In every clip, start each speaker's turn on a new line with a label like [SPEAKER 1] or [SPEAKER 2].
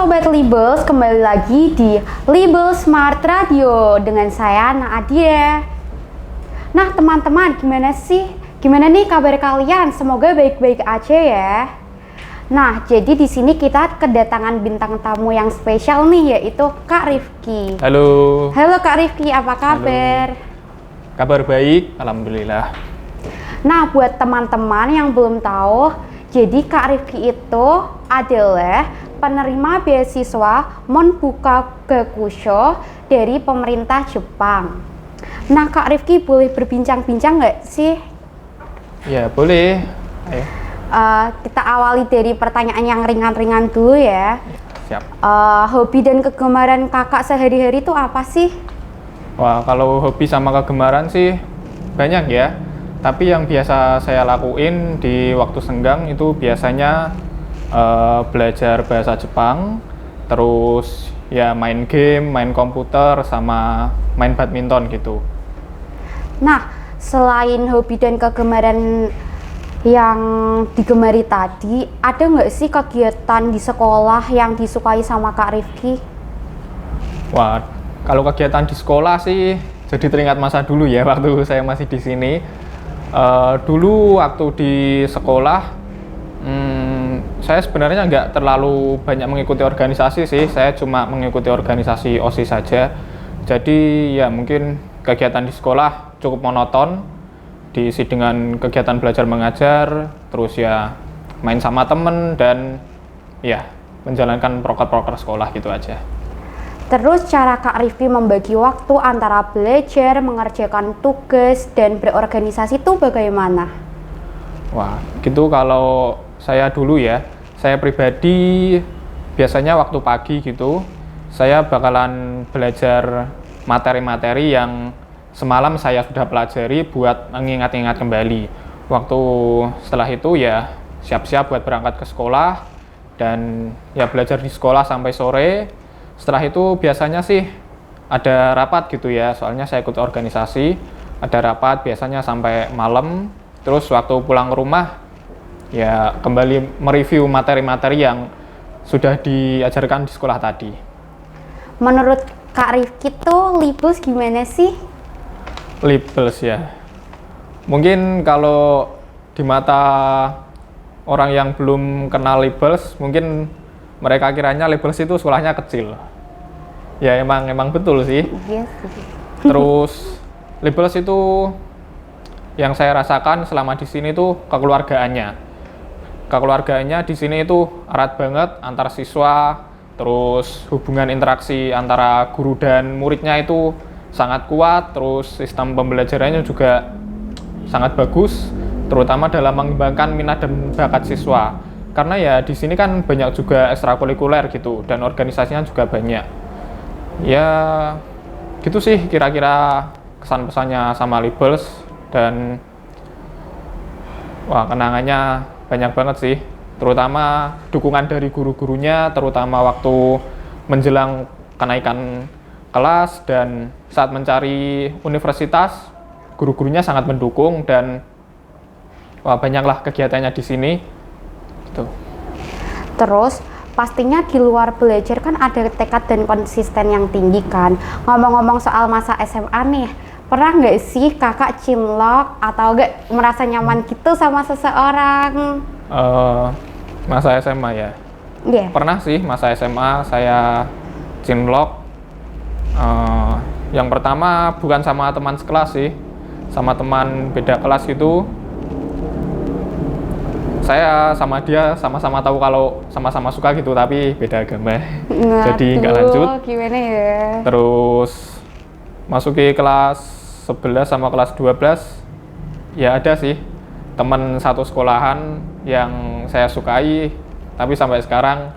[SPEAKER 1] Sobat Libels, kembali lagi di Libels Smart Radio dengan saya Nadia. Nah teman-teman, gimana nih kabar kalian? Semoga baik-baik aja ya. Nah, jadi di sini kita kedatangan bintang tamu yang spesial nih, yaitu Kak Rifki.
[SPEAKER 2] Halo.
[SPEAKER 1] Halo Kak Rifki, apa kabar?
[SPEAKER 2] Halo. Kabar baik, alhamdulillah.
[SPEAKER 1] Nah, buat teman-teman yang belum tahu, jadi Kak Rifki itu adalah penerima beasiswa Monbuka Gakusho dari pemerintah Jepang. Nah, Kak Rifki boleh berbincang-bincang nggak sih?
[SPEAKER 2] Ya, boleh. Ayo.
[SPEAKER 1] Kita awali dari pertanyaan yang ringan-ringan dulu ya.
[SPEAKER 2] Siap.
[SPEAKER 1] Hobi dan kegemaran kakak sehari-hari itu apa sih?
[SPEAKER 2] Wah, kalau hobi sama kegemaran sih banyak ya. Tapi yang biasa saya lakuin di waktu senggang itu biasanya belajar bahasa Jepang, terus ya main game, main komputer, sama main badminton gitu.
[SPEAKER 1] Nah, selain hobi dan kegemaran yang digemari tadi, ada nggak sih kegiatan di sekolah yang disukai sama Kak Rifki?
[SPEAKER 2] Wah, kalau kegiatan di sekolah sih jadi teringat masa dulu ya waktu saya masih di sini. Dulu waktu di sekolah, saya sebenarnya nggak terlalu banyak mengikuti organisasi sih. Saya cuma mengikuti organisasi OSIS saja. Jadi ya mungkin kegiatan di sekolah cukup monoton, diisi dengan kegiatan belajar mengajar, terus ya main sama temen, dan ya menjalankan proker-proker sekolah gitu aja.
[SPEAKER 1] Terus cara Kak Rifki membagi waktu antara belajar, mengerjakan tugas, dan berorganisasi itu bagaimana?
[SPEAKER 2] Wah, gitu kalau saya dulu ya, saya pribadi biasanya waktu pagi gitu, saya bakalan belajar materi-materi yang semalam saya sudah pelajari buat mengingat-ingat kembali. Waktu setelah itu ya siap-siap buat berangkat ke sekolah, dan ya belajar di sekolah sampai sore. Setelah itu biasanya sih ada rapat gitu ya, soalnya saya ikut organisasi, ada rapat biasanya sampai malam. Terus waktu pulang ke rumah, ya kembali mereview materi-materi yang sudah diajarkan di sekolah tadi.
[SPEAKER 1] Menurut Kak Rifki tuh Libels gimana sih?
[SPEAKER 2] Libels ya, mungkin kalau di mata orang yang belum kenal Libels, mungkin mereka kiranya Libels itu sekolahnya kecil. Ya emang betul sih.
[SPEAKER 1] Yes.
[SPEAKER 2] Terus Libels itu yang saya rasakan selama di sini tuh kekeluargaannya. Kekeluargaannya di sini itu erat banget antar siswa, terus hubungan interaksi antara guru dan muridnya itu sangat kuat, terus sistem pembelajarannya juga sangat bagus, terutama dalam mengembangkan minat dan bakat siswa. Karena ya di sini kan banyak juga ekstrakurikuler gitu, dan organisasinya juga banyak. Ya gitu sih kira-kira kesan-pesannya sama Libels, dan wah kenangannya banyak banget sih, terutama dukungan dari guru-gurunya, terutama waktu menjelang kenaikan kelas dan saat mencari universitas, guru-gurunya sangat mendukung, dan wah banyaklah kegiatannya di sini.
[SPEAKER 1] Terus pastinya di luar belajar kan ada tekad dan konsisten yang tinggi kan. Ngomong-ngomong soal masa SMA nih, pernah nggak sih kakak cinlok atau nggak merasa nyaman gitu sama seseorang?
[SPEAKER 2] Masa SMA ya?
[SPEAKER 1] Yeah.
[SPEAKER 2] Pernah sih masa SMA saya cinlok. Yang pertama bukan sama teman sekelas sih, sama teman beda kelas gitu. Saya sama dia sama-sama tahu kalau sama-sama suka gitu, tapi beda agama. Jadi nggak lanjut.
[SPEAKER 1] Gimana ya?
[SPEAKER 2] Terus masuki kelas 11 sama kelas 12, ya ada sih teman satu sekolahan yang saya sukai, tapi sampai sekarang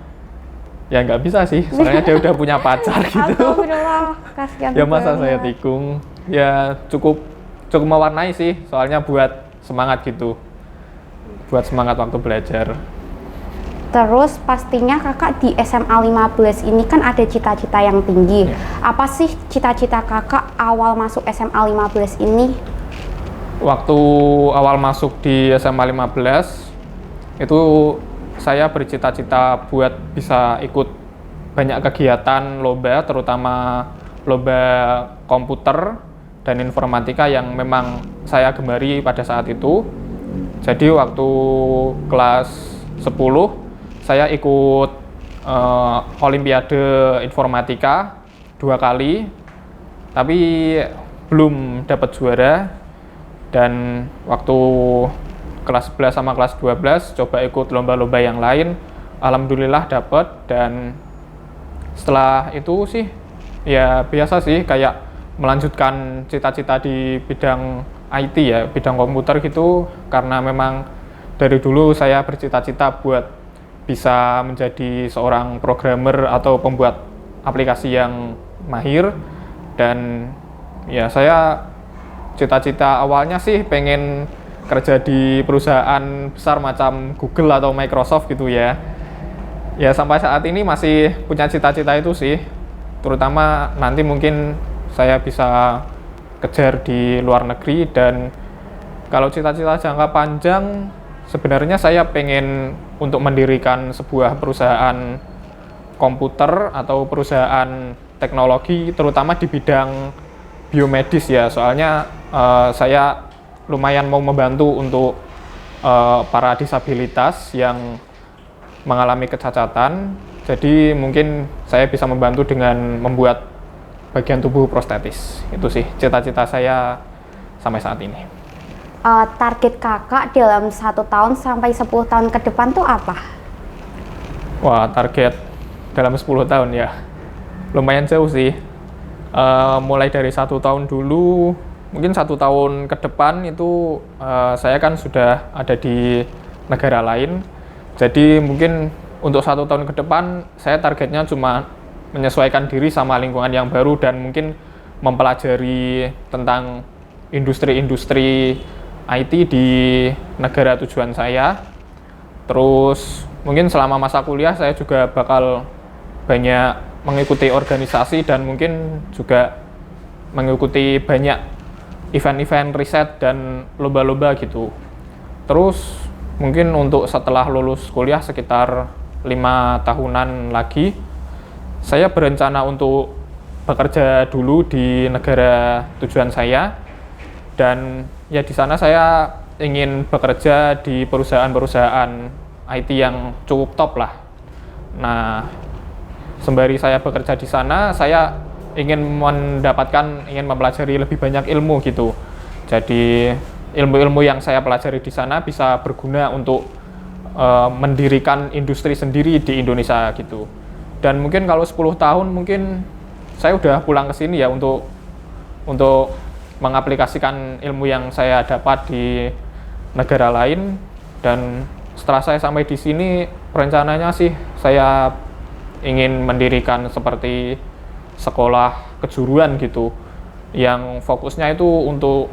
[SPEAKER 2] ya nggak bisa sih, soalnya dia udah punya pacar gitu.
[SPEAKER 1] Alhamdulillah, kasihan
[SPEAKER 2] Ya masa
[SPEAKER 1] banget.
[SPEAKER 2] saya tikung, ya cukup mewarnai sih, soalnya buat semangat gitu. Buat semangat waktu belajar.
[SPEAKER 1] Terus pastinya kakak di SMA 15 ini kan ada cita-cita yang tinggi. Apa sih cita-cita kakak awal masuk SMA 15 ini?
[SPEAKER 2] Waktu awal masuk di SMA 15, itu saya bercita-cita buat bisa ikut banyak kegiatan lomba, terutama lomba komputer dan informatika yang memang saya gemari pada saat itu. Jadi waktu kelas 10 saya ikut Olimpiade Informatika 2 kali, tapi belum dapat juara. Dan waktu kelas 11 sama kelas 12 coba ikut lomba-lomba yang lain, alhamdulillah dapat. Dan setelah itu sih ya biasa sih, kayak melanjutkan cita-cita di bidang IT ya, bidang komputer gitu, karena memang dari dulu saya bercita-cita buat bisa menjadi seorang programmer atau pembuat aplikasi yang mahir. Dan ya saya cita-cita awalnya sih pengen kerja di perusahaan besar macam Google atau Microsoft gitu ya. Ya sampai saat ini masih punya cita-cita itu sih. Terutama nanti mungkin saya bisa kejar di luar negeri. Dan kalau cita-cita jangka panjang, sebenarnya saya pengen untuk mendirikan sebuah perusahaan komputer atau perusahaan teknologi, terutama di bidang biomedis ya. Soalnya saya lumayan mau membantu untuk para disabilitas yang mengalami kecacatan. Jadi mungkin saya bisa membantu dengan membuat bagian tubuh prostetis. Itu sih cita-cita saya sampai saat ini.
[SPEAKER 1] Target kakak dalam 1 tahun sampai 10 tahun ke depan tuh apa?
[SPEAKER 2] Wah, target dalam 10 tahun ya lumayan jauh sih. Mulai dari 1 tahun dulu, mungkin 1 tahun ke depan itu saya kan sudah ada di negara lain. Jadi mungkin untuk 1 tahun ke depan saya targetnya cuma menyesuaikan diri sama lingkungan yang baru dan mungkin mempelajari tentang industri-industri IT di negara tujuan saya. Terus mungkin selama masa kuliah saya juga bakal banyak mengikuti organisasi dan mungkin juga mengikuti banyak event-event riset dan lomba-lomba gitu. Terus mungkin untuk setelah lulus kuliah sekitar 5 tahunan lagi, saya berencana untuk bekerja dulu di negara tujuan saya. Dan ya di sana saya ingin bekerja di perusahaan-perusahaan IT yang cukup top lah. Nah, sembari saya bekerja di sana, saya ingin mempelajari lebih banyak ilmu gitu. Jadi ilmu-ilmu yang saya pelajari di sana bisa berguna untuk mendirikan industri sendiri di Indonesia gitu. Dan mungkin kalau 10 tahun mungkin saya udah pulang ke sini ya untuk mengaplikasikan ilmu yang saya dapat di negara lain. Dan setelah saya sampai di sini, rencananya sih saya ingin mendirikan seperti sekolah kejuruan gitu, yang fokusnya itu untuk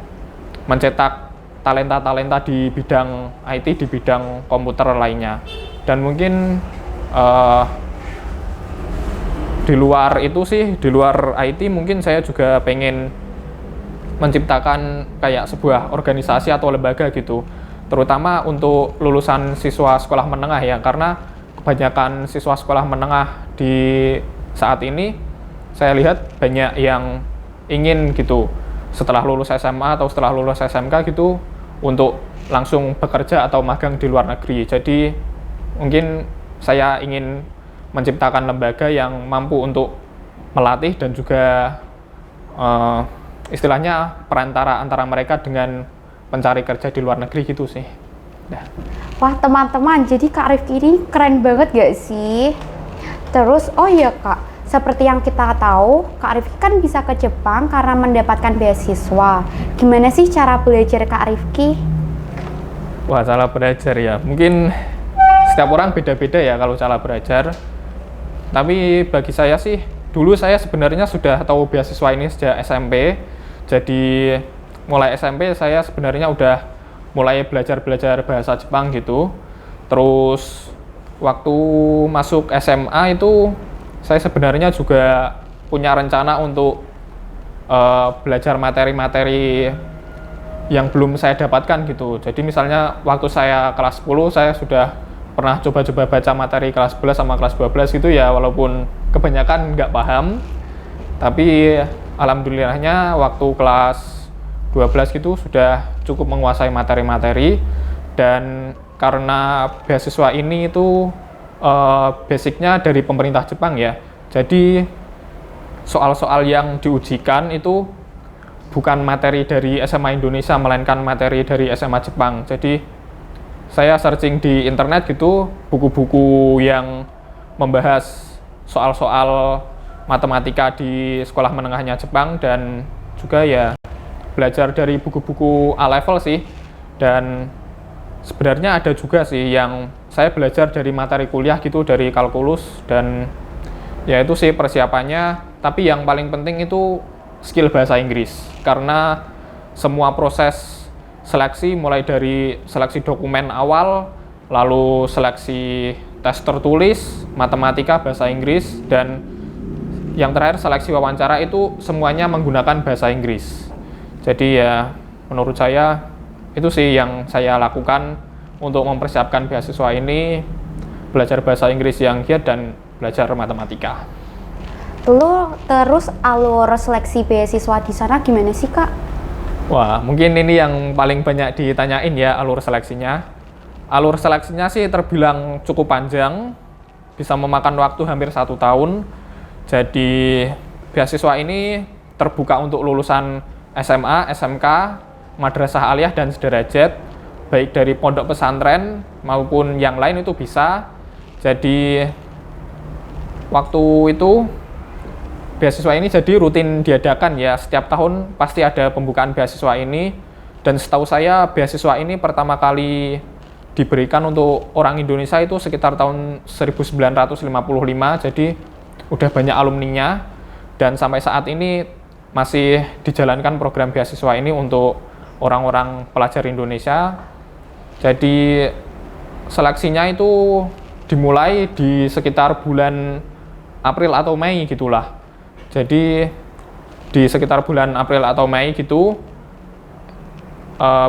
[SPEAKER 2] mencetak talenta-talenta di bidang IT, di bidang komputer lainnya. Dan mungkin di luar itu sih, di luar IT mungkin saya juga pengen menciptakan kayak sebuah organisasi atau lembaga gitu, terutama untuk lulusan siswa sekolah menengah ya, karena kebanyakan siswa sekolah menengah di saat ini saya lihat banyak yang ingin gitu setelah lulus SMA atau setelah lulus SMK gitu untuk langsung bekerja atau magang di luar negeri. Jadi mungkin saya ingin menciptakan lembaga yang mampu untuk melatih dan juga istilahnya perantara antara mereka dengan pencari kerja di luar negeri gitu sih. Nah.
[SPEAKER 1] Wah teman-teman, jadi Kak Rifki ini keren banget gak sih? Terus, oh iya Kak, seperti yang kita tahu, Kak Rifki kan bisa ke Jepang karena mendapatkan beasiswa. Gimana sih cara belajar Kak Rifki?
[SPEAKER 2] Wah, cara belajar ya, mungkin setiap orang beda-beda ya kalau cara belajar. Tapi bagi saya sih, dulu saya sebenarnya sudah tahu beasiswa ini sejak SMP. Jadi mulai SMP saya sebenarnya udah mulai belajar bahasa Jepang gitu. Terus waktu masuk SMA itu saya sebenarnya juga punya rencana untuk belajar materi-materi yang belum saya dapatkan gitu. Jadi misalnya waktu saya kelas 10 saya sudah pernah coba-coba baca materi kelas 11 sama kelas 12 gitu ya, walaupun kebanyakan nggak paham. Tapi alhamdulillahnya waktu kelas 12 gitu sudah cukup menguasai materi-materi, dan karena beasiswa ini itu basicnya dari pemerintah Jepang ya, jadi soal-soal yang diujikan itu bukan materi dari SMA Indonesia, melainkan materi dari SMA Jepang. Jadi saya searching di internet gitu, buku-buku yang membahas soal-soal matematika di sekolah menengahnya Jepang, dan juga ya belajar dari buku-buku A-level sih. Dan sebenarnya ada juga sih yang saya belajar dari materi kuliah gitu, dari kalkulus, dan ya itu sih persiapannya. Tapi yang paling penting itu skill bahasa Inggris, karena semua proses seleksi mulai dari seleksi dokumen awal, lalu seleksi tes tertulis, matematika, bahasa Inggris, dan yang terakhir seleksi wawancara itu semuanya menggunakan bahasa Inggris. Jadi ya menurut saya itu sih yang saya lakukan untuk mempersiapkan beasiswa ini, belajar bahasa Inggris yang giat dan belajar matematika.
[SPEAKER 1] Dulu terus alur seleksi beasiswa di sana gimana sih Kak?
[SPEAKER 2] Wah, mungkin ini yang paling banyak ditanyain ya, alur seleksinya. Alur seleksinya sih terbilang cukup panjang, bisa memakan waktu hampir 1 tahun. Jadi beasiswa ini terbuka untuk lulusan SMA, SMK, madrasah aliyah dan sederajat, baik dari pondok pesantren maupun yang lain itu bisa. Jadi waktu itu beasiswa ini jadi rutin diadakan ya, setiap tahun pasti ada pembukaan beasiswa ini. Dan setahu saya beasiswa ini pertama kali diberikan untuk orang Indonesia itu sekitar tahun 1955, jadi udah banyak alumninya, dan sampai saat ini masih dijalankan program beasiswa ini untuk orang-orang pelajar Indonesia. Jadi seleksinya itu dimulai di sekitar bulan April atau Mei gitulah. Jadi di sekitar bulan April atau Mei gitu,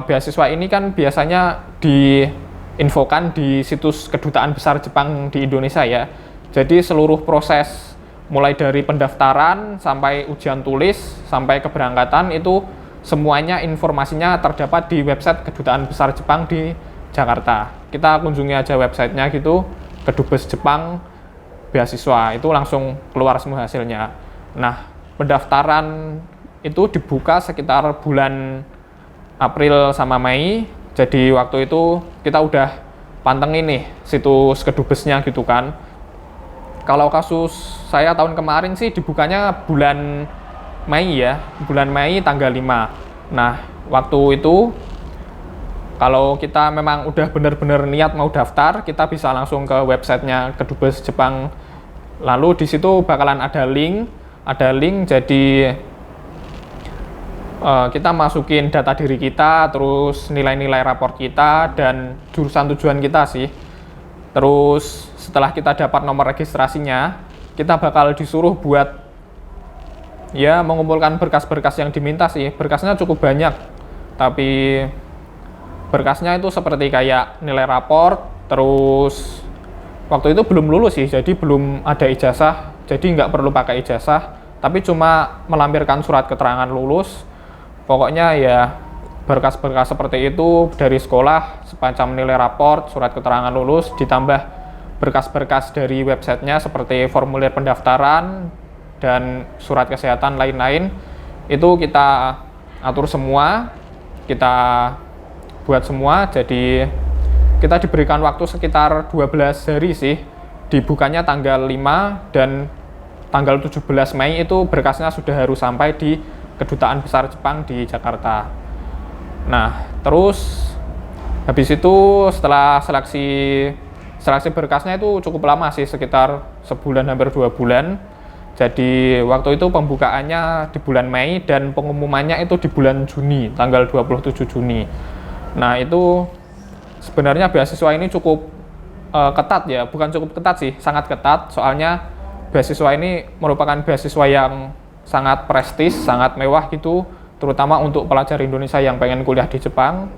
[SPEAKER 2] beasiswa ini kan biasanya diinfokan di situs Kedutaan Besar Jepang di Indonesia ya. Jadi seluruh proses mulai dari pendaftaran sampai ujian tulis sampai keberangkatan itu semuanya informasinya terdapat di website Kedutaan Besar Jepang di Jakarta. Kita kunjungi aja websitenya gitu, Kedubes Jepang beasiswa, itu langsung keluar semua hasilnya. Nah, pendaftaran itu dibuka sekitar bulan April sama Mei. Jadi waktu itu kita udah pantengin nih situs kedubesnya gitu kan. Kalau kasus saya tahun kemarin sih dibukanya bulan Mei ya, bulan Mei tanggal 5. Nah, waktu itu kalau kita memang udah bener-bener niat mau daftar, kita bisa langsung ke websitenya Kedubes Jepang. Lalu di situ bakalan ada link, jadi kita masukin data diri kita, terus nilai-nilai raport kita, dan jurusan tujuan kita sih. Terus setelah kita dapat nomor registrasinya, kita bakal disuruh buat ya mengumpulkan berkas-berkas yang diminta sih. Berkasnya cukup banyak, tapi berkasnya itu seperti kayak nilai raport, terus waktu itu belum lulus sih, jadi belum ada ijazah, jadi nggak perlu pakai ijazah, tapi cuma melampirkan surat keterangan lulus. Pokoknya ya berkas-berkas seperti itu dari sekolah, semacam nilai raport, surat keterangan lulus, ditambah berkas-berkas dari websitenya seperti formulir pendaftaran dan surat kesehatan lain-lain. Itu kita atur semua, kita buat semua. Jadi kita diberikan waktu sekitar 12 hari sih, dibukanya tanggal 5 dan tanggal 17 Mei itu berkasnya sudah harus sampai di Kedutaan Besar Jepang di Jakarta. Nah, terus habis itu setelah seleksi berkasnya itu cukup lama sih, sekitar sebulan hampir 2 bulan. Jadi waktu itu pembukaannya di bulan Mei dan pengumumannya itu di bulan Juni, tanggal 27 Juni. Nah, itu sebenarnya beasiswa ini cukup ketat ya, bukan cukup ketat sih, sangat ketat. Soalnya beasiswa ini merupakan beasiswa yang sangat prestis, sangat mewah gitu, terutama untuk pelajar Indonesia yang pengen kuliah di Jepang.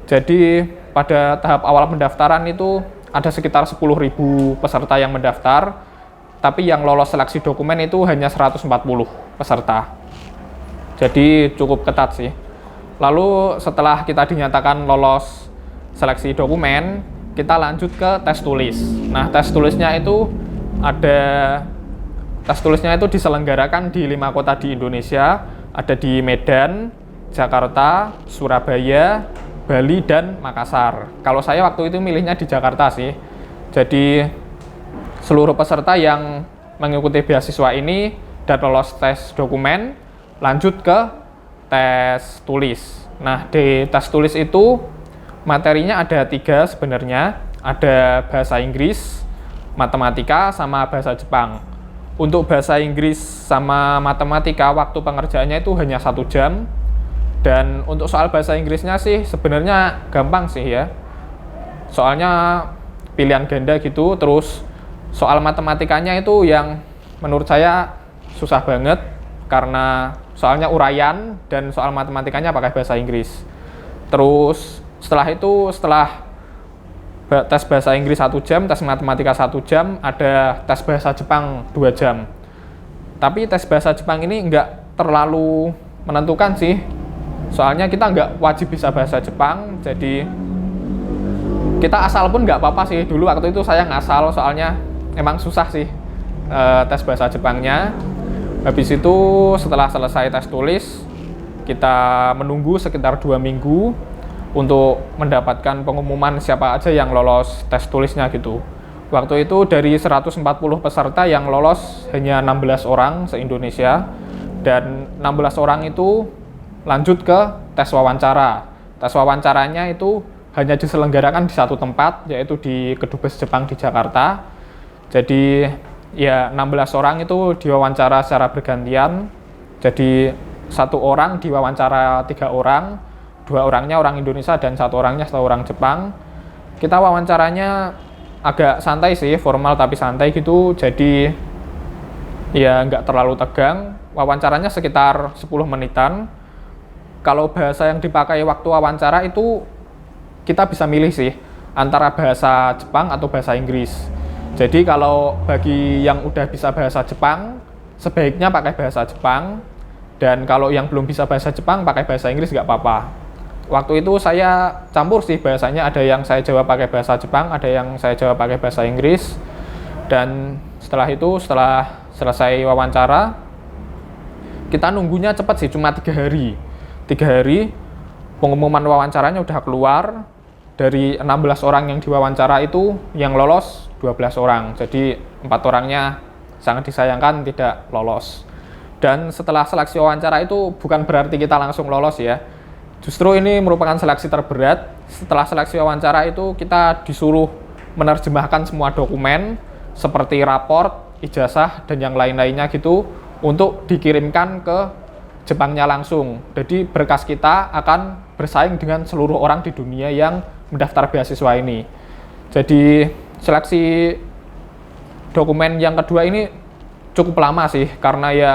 [SPEAKER 2] Jadi pada tahap awal pendaftaran itu ada sekitar 10.000 peserta yang mendaftar, tapi yang lolos seleksi dokumen itu hanya 140 peserta. Jadi cukup ketat sih. Lalu setelah kita dinyatakan lolos seleksi dokumen, kita lanjut ke tes tulis. Nah, tes tulisnya itu diselenggarakan di 5 kota di Indonesia, ada di Medan, Jakarta, Surabaya, Bali, dan Makassar. Kalau saya waktu itu milihnya di Jakarta sih. Jadi seluruh peserta yang mengikuti beasiswa ini dan lolos tes dokumen lanjut ke tes tulis. Nah, di tes tulis itu materinya ada 3 sebenarnya. Ada bahasa Inggris, matematika, sama bahasa Jepang. Untuk bahasa Inggris sama matematika, waktu pengerjaannya itu hanya 1 jam. Dan untuk soal bahasa Inggrisnya sih sebenarnya gampang sih ya. Soalnya pilihan ganda gitu. Terus soal matematikanya itu yang menurut saya susah banget, karena soalnya uraian dan soal matematikanya pakai bahasa Inggris. Terus setelah tes bahasa Inggris 1 jam, tes matematika 1 jam, ada tes bahasa Jepang 2 jam. Tapi tes bahasa Jepang ini nggak terlalu menentukan sih. Soalnya kita nggak wajib bisa bahasa Jepang, jadi kita asal pun nggak apa-apa sih. Dulu waktu itu saya ngasal, soalnya emang susah sih tes bahasa Jepangnya. Habis itu setelah selesai tes tulis, kita menunggu sekitar 2 minggu untuk mendapatkan pengumuman siapa aja yang lolos tes tulisnya gitu. Waktu itu dari 140 peserta yang lolos hanya 16 orang se-Indonesia, dan 16 orang itu lanjut ke tes wawancara. Tes wawancaranya itu hanya diselenggarakan di 1 tempat, yaitu di Kedubes Jepang di Jakarta. Jadi ya 16 orang itu diwawancara secara bergantian. Jadi 1 orang diwawancara 3 orang, 2 orangnya orang Indonesia dan 1 orangnya orang Jepang. Kita wawancaranya agak santai sih, formal tapi santai gitu. Jadi ya nggak terlalu tegang. Wawancaranya sekitar 10 menitan. Kalau bahasa yang dipakai waktu wawancara itu kita bisa milih sih antara bahasa Jepang atau bahasa Inggris. Jadi kalau bagi yang udah bisa bahasa Jepang, sebaiknya pakai bahasa Jepang. Dan kalau yang belum bisa bahasa Jepang, pakai bahasa Inggris nggak apa-apa. Waktu itu saya campur sih bahasanya, ada yang saya jawab pakai bahasa Jepang, ada yang saya jawab pakai bahasa Inggris. Dan setelah selesai wawancara, kita nunggunya cepat sih, cuma 3 hari. 3 hari, pengumuman wawancaranya udah keluar. Dari 16 orang yang diwawancara itu, yang lolos 12 orang. Jadi 4 orangnya sangat disayangkan tidak lolos. Dan setelah seleksi wawancara itu bukan berarti kita langsung lolos ya. Justru ini merupakan seleksi terberat. Setelah seleksi wawancara itu kita disuruh menerjemahkan semua dokumen seperti raport, ijazah, dan yang lain-lainnya gitu untuk dikirimkan ke Jepangnya langsung. Jadi berkas kita akan bersaing dengan seluruh orang di dunia yang mendaftar beasiswa ini. Jadi seleksi dokumen yang kedua ini cukup lama sih, karena ya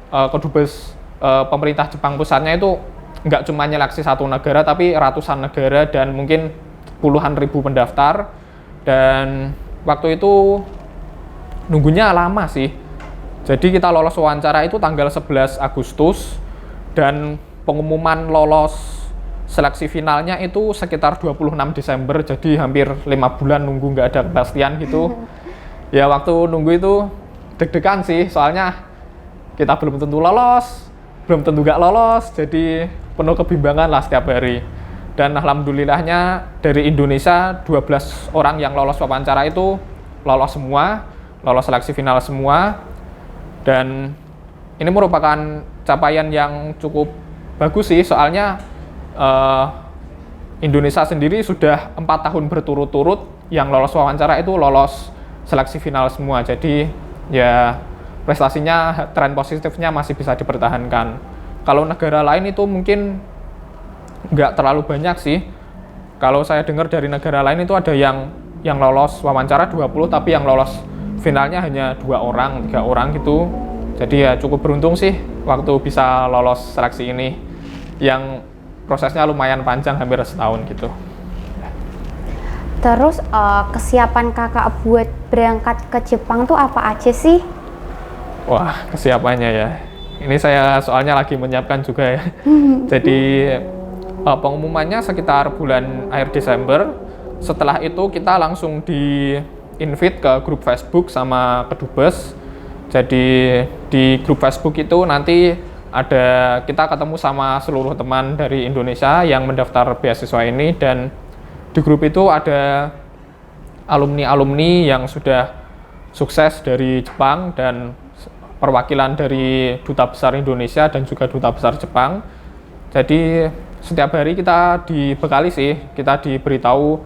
[SPEAKER 2] Kedubes pemerintah Jepang pusatnya itu nggak cuma nyeleksi 1 negara, tapi ratusan negara dan mungkin puluhan ribu pendaftar. Dan waktu itu nunggunya lama sih. Jadi kita lolos wawancara itu tanggal 11 Agustus dan pengumuman lolos seleksi finalnya itu sekitar 26 Desember, jadi hampir 5 bulan nunggu, nggak ada kepastian gitu. Ya waktu nunggu itu deg-degan sih, soalnya kita belum tentu lolos, belum tentu nggak lolos, jadi penuh kebimbangan lah setiap hari. Dan alhamdulillahnya dari Indonesia 12 orang yang lolos wawancara itu lolos semua, lolos seleksi final semua. Dan ini merupakan capaian yang cukup bagus sih, soalnya Indonesia sendiri sudah 4 tahun berturut-turut yang lolos wawancara itu lolos seleksi final semua. Jadi ya prestasinya, tren positifnya masih bisa dipertahankan. Kalau negara lain itu mungkin nggak terlalu banyak sih. Kalau saya dengar dari negara lain itu ada yang lolos wawancara 20, tapi yang lolos finalnya hanya 2 orang, 3 orang gitu. Jadi ya cukup beruntung sih waktu bisa lolos seleksi ini, yang prosesnya lumayan panjang, hampir setahun gitu.
[SPEAKER 1] Terus kesiapan kakak buat berangkat ke Jepang tuh apa aja sih?
[SPEAKER 2] Wah, kesiapannya ya. Ini saya soalnya lagi menyiapkan juga ya. Jadi pengumumannya sekitar bulan akhir Desember. Setelah itu kita langsung di-invite ke grup Facebook sama Kedubes. Jadi di grup Facebook itu nanti kita ketemu sama seluruh teman dari Indonesia yang mendaftar beasiswa ini, dan di grup itu ada alumni-alumni yang sudah sukses dari Jepang dan perwakilan dari Duta Besar Indonesia dan juga Duta Besar Jepang. Jadi setiap hari kita dibekali sih, kita diberitahu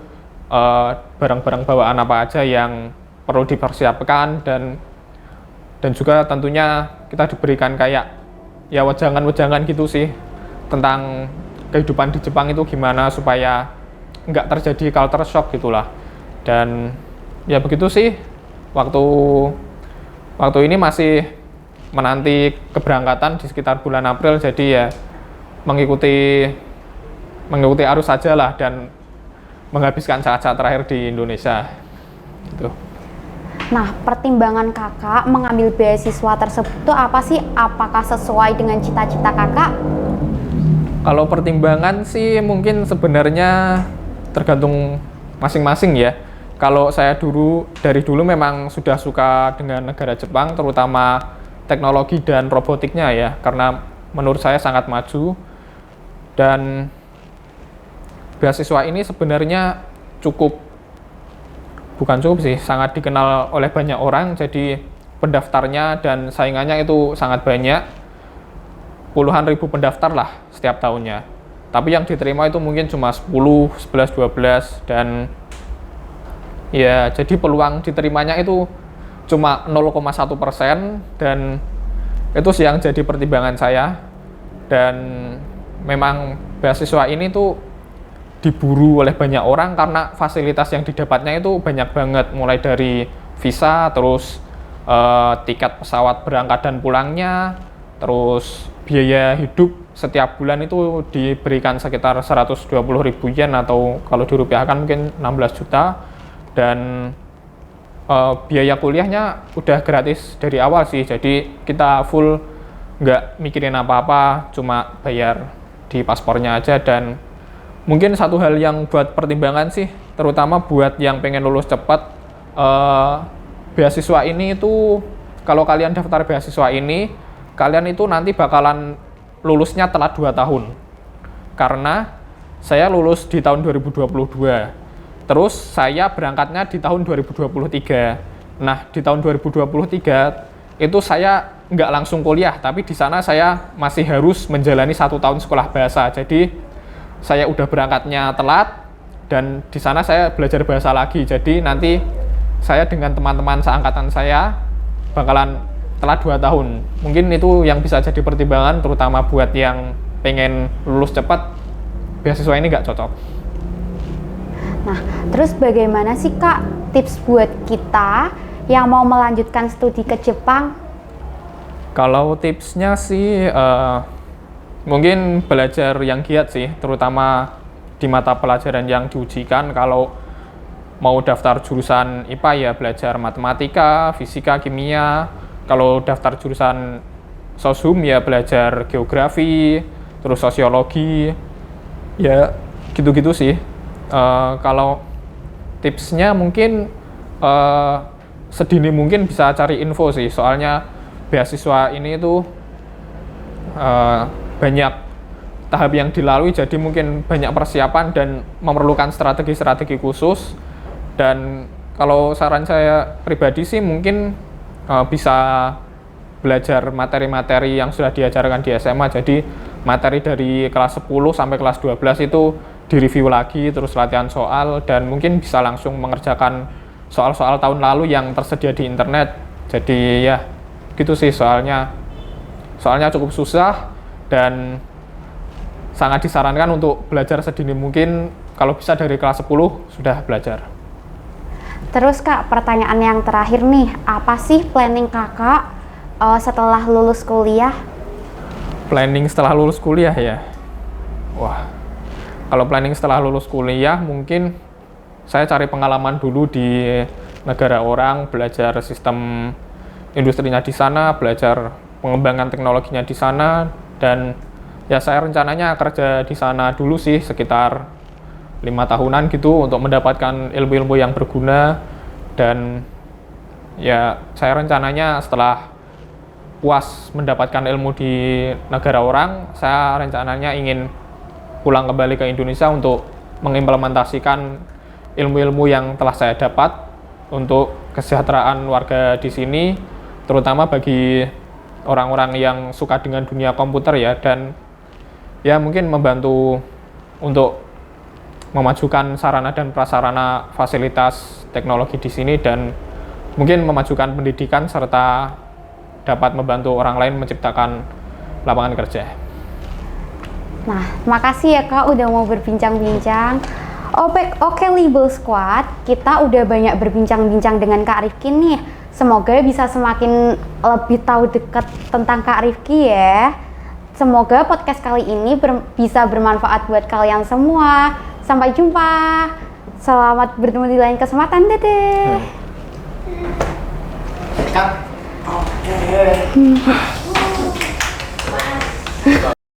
[SPEAKER 2] barang-barang bawaan apa aja yang perlu dipersiapkan, dan juga tentunya kita diberikan kayak ya wejangan-wejangan gitu sih tentang kehidupan di Jepang itu gimana supaya nggak terjadi culture shock gitulah. Dan ya begitu sih, waktu ini masih menanti keberangkatan di sekitar bulan April, jadi ya mengikuti arus saja lah dan menghabiskan saat-saat terakhir di Indonesia gitu.
[SPEAKER 1] Nah, pertimbangan kakak mengambil beasiswa tersebut itu apa sih? Apakah sesuai dengan cita-cita kakak?
[SPEAKER 2] Kalau pertimbangan sih mungkin sebenarnya tergantung masing-masing ya. Kalau saya dari dulu memang sudah suka dengan negara Jepang, terutama teknologi dan robotiknya ya, karena menurut saya sangat maju. Dan beasiswa ini sebenarnya bukan cukup sih, sangat dikenal oleh banyak orang, jadi pendaftarnya dan saingannya itu sangat banyak, puluhan ribu pendaftar lah setiap tahunnya. Tapi yang diterima itu mungkin cuma 10, 11, 12, dan ya jadi peluang diterimanya itu cuma 0,1%, dan itu sih yang jadi pertimbangan saya. Dan memang beasiswa ini tuh diburu oleh banyak orang karena fasilitas yang didapatnya itu banyak banget, mulai dari visa, terus tiket pesawat berangkat dan pulangnya, terus biaya hidup setiap bulan itu diberikan sekitar 120.000 yen, atau kalau dirupiahkan mungkin 16 juta. Dan biaya kuliahnya udah gratis dari awal sih, jadi kita full nggak mikirin apa-apa, cuma bayar di paspornya aja. Dan mungkin satu hal yang buat pertimbangan sih, terutama buat yang pengen lulus cepat, beasiswa ini itu kalau kalian daftar beasiswa ini, kalian itu nanti bakalan lulusnya telat 2 tahun. Karena saya lulus di tahun 2022, terus saya berangkatnya di tahun 2023. Nah, di tahun 2023 itu saya nggak langsung kuliah, tapi di sana saya masih harus menjalani 1 tahun sekolah bahasa. Jadi saya udah berangkatnya telat, dan di sana saya belajar bahasa lagi. Jadi nanti saya dengan teman-teman seangkatan saya bakalan telat 2 tahun. Mungkin itu yang bisa jadi pertimbangan, terutama buat yang pengen lulus cepat, beasiswa ini nggak cocok.
[SPEAKER 1] Nah, terus bagaimana sih Kak tips buat kita yang mau melanjutkan studi ke Jepang?
[SPEAKER 2] Kalau tipsnya sih mungkin belajar yang giat sih, terutama di mata pelajaran yang diujikan. Kalau mau daftar jurusan IPA ya belajar matematika, fisika, kimia. Kalau daftar jurusan Soshum ya belajar geografi, terus sosiologi, ya gitu-gitu sih. Kalau tipsnya mungkin sedini mungkin bisa cari info sih, soalnya beasiswa ini tuh banyak tahap yang dilalui, jadi mungkin banyak persiapan dan memerlukan strategi-strategi khusus. Dan kalau saran saya pribadi sih mungkin bisa belajar materi-materi yang sudah diajarkan di SMA. Jadi materi dari kelas 10 sampai kelas 12 itu direview lagi, terus latihan soal, dan mungkin bisa langsung mengerjakan soal-soal tahun lalu yang tersedia di internet. Jadi ya gitu sih, soalnya cukup susah dan sangat disarankan untuk belajar sedini mungkin. Kalau bisa dari kelas 10 sudah belajar.
[SPEAKER 1] Terus Kak, pertanyaan yang terakhir nih, apa sih planning kakak setelah lulus kuliah?
[SPEAKER 2] Planning setelah lulus kuliah ya? Wah, kalau planning setelah lulus kuliah mungkin saya cari pengalaman dulu di negara orang, belajar sistem industrinya di sana, belajar pengembangan teknologinya di sana, dan ya saya rencananya kerja di sana dulu sih sekitar 5 tahunan gitu untuk mendapatkan ilmu-ilmu yang berguna. Dan ya saya rencananya setelah puas mendapatkan ilmu di negara orang, saya rencananya ingin pulang kembali ke Indonesia untuk mengimplementasikan ilmu-ilmu yang telah saya dapat untuk kesejahteraan warga di sini, terutama bagi orang-orang yang suka dengan dunia komputer ya, dan ya mungkin membantu untuk memajukan sarana dan prasarana fasilitas teknologi di sini, dan mungkin memajukan pendidikan serta dapat membantu orang lain menciptakan lapangan kerja.
[SPEAKER 1] Nah, makasih ya Kak udah mau berbincang-bincang. Oke Libel Squad, kita udah banyak berbincang-bincang dengan Kak Rifki nih. Semoga bisa semakin lebih tahu dekat tentang Kak Rifki ya. Semoga podcast kali ini bisa bermanfaat buat kalian semua. Sampai jumpa. Selamat bertemu di lain kesempatan. Dadah.
[SPEAKER 3] Oke.